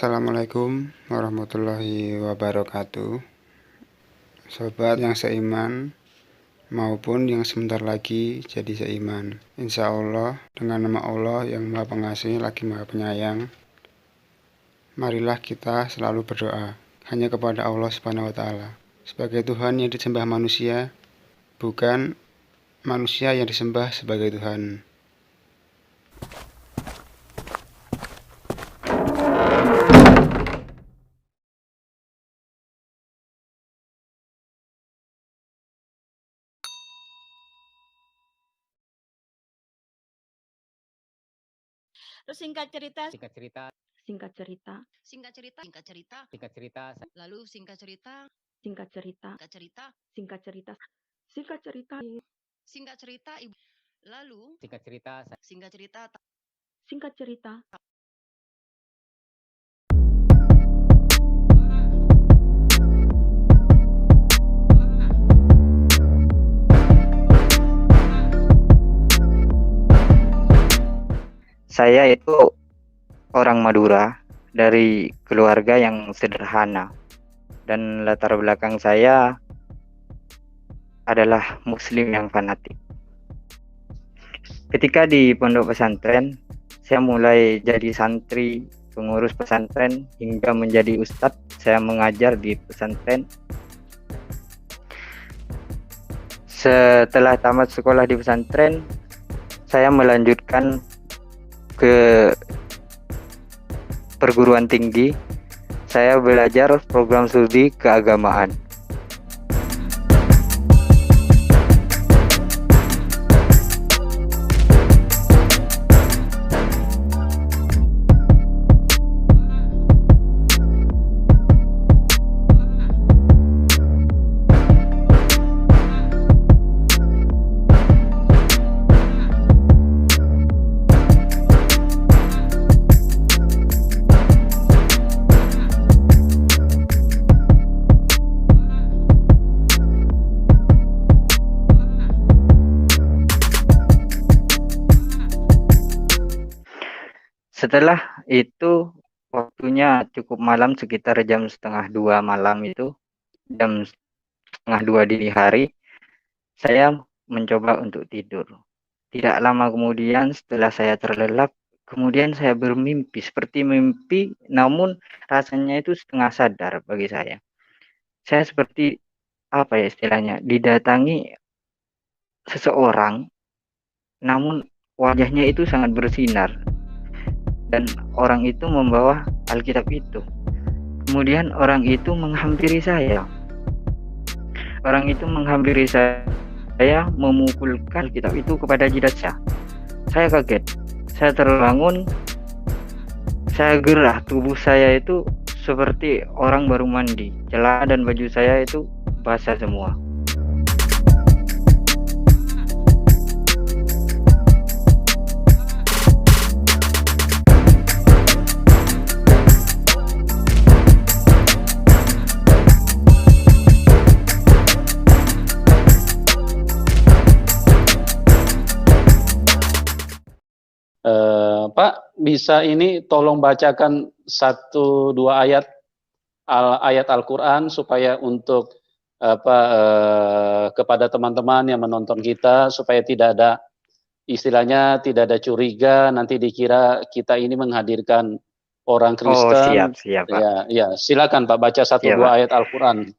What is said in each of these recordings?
Assalamualaikum warahmatullahi wabarakatuh. Sobat yang seiman maupun yang sebentar lagi jadi seiman. Insya Allah dengan nama Allah yang Maha Pengasih lagi Maha Penyayang, marilah kita selalu berdoa hanya kepada Allah Subhanahu wa Ta'ala sebagai Tuhan yang disembah manusia, bukan manusia yang disembah sebagai Tuhan. Terus singkat cerita, Singkat cerita, singkat cerita, Singkat cerita, singkat cerita, singkat cerita, lalu singkat cerita, singkat cerita, singkat cerita, singkat cerita, singkat cerita, singkat cerita, ibu. Lalu singkat cerita, singkat cerita, singkat cerita. Saya itu orang Madura dari keluarga yang sederhana dan latar belakang saya adalah Muslim yang fanatik. Ketika di pondok pesantren, saya mulai jadi santri, pengurus pesantren hingga menjadi ustadz. Saya mengajar di pesantren. Setelah tamat sekolah di pesantren, saya melanjutkan ke perguruan tinggi. Saya belajar program studi keagamaan. Setelah itu waktunya cukup malam, sekitar jam 1:30 malam itu, jam 1:30 dini hari, saya mencoba untuk tidur. Tidak lama kemudian setelah saya terlelap, kemudian saya bermimpi seperti mimpi, namun rasanya itu setengah sadar bagi saya. Saya seperti apa ya istilahnya, didatangi seseorang, namun wajahnya itu sangat bersinar. Dan orang itu membawa Alkitab itu. Kemudian orang itu menghampiri saya. Orang itu menghampiri saya, memukulkan Alkitab itu kepada jidat saya. Saya kaget. Saya terbangun. Saya gerah. Tubuh saya itu seperti orang baru mandi. Celana dan baju saya itu basah semua. Pak, bisa ini tolong bacakan 1-2 ayat Al-Quran supaya untuk kepada teman-teman yang menonton kita, supaya tidak ada istilahnya, tidak ada curiga nanti dikira kita ini menghadirkan orang Kristen. Siap Pak. Ya, silakan Pak, baca 1-2 ayat Al-Quran.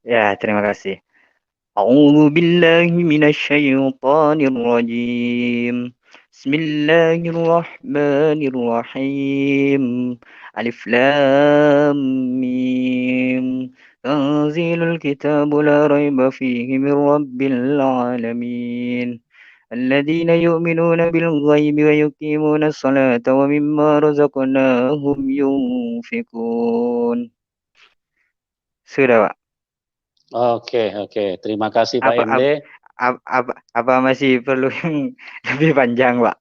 Ya, terima kasih. A'udzu billahi minasyaitonir rajim. Bismillahirrahmanirrahim. Alif Lam Mim. Tanzilul kitabu la raiba fihi min rabbil alamin. الذين يؤمنون بالغيب ويقيمون الصلاة ومما رزقناهم ينفقون. Sudah, Pak. Oke. Terima kasih Pak MD. Apa masih perlu yang lebih panjang, Pak?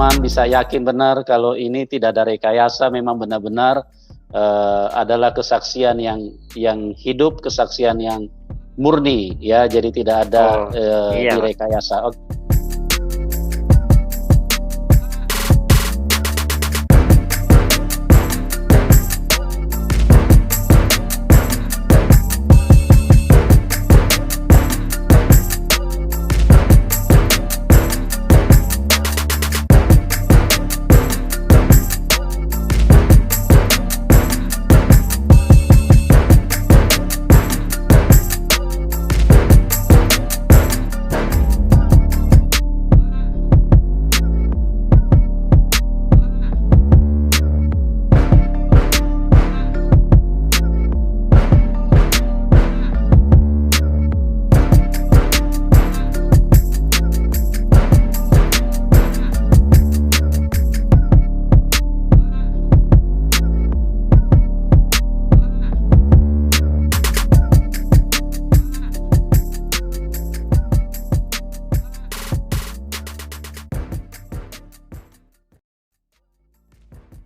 teman-teman bisa yakin benar kalau ini tidak ada rekayasa, memang benar-benar adalah kesaksian yang hidup, kesaksian yang murni ya, jadi tidak ada iya, Mas. direkayasa. Oke.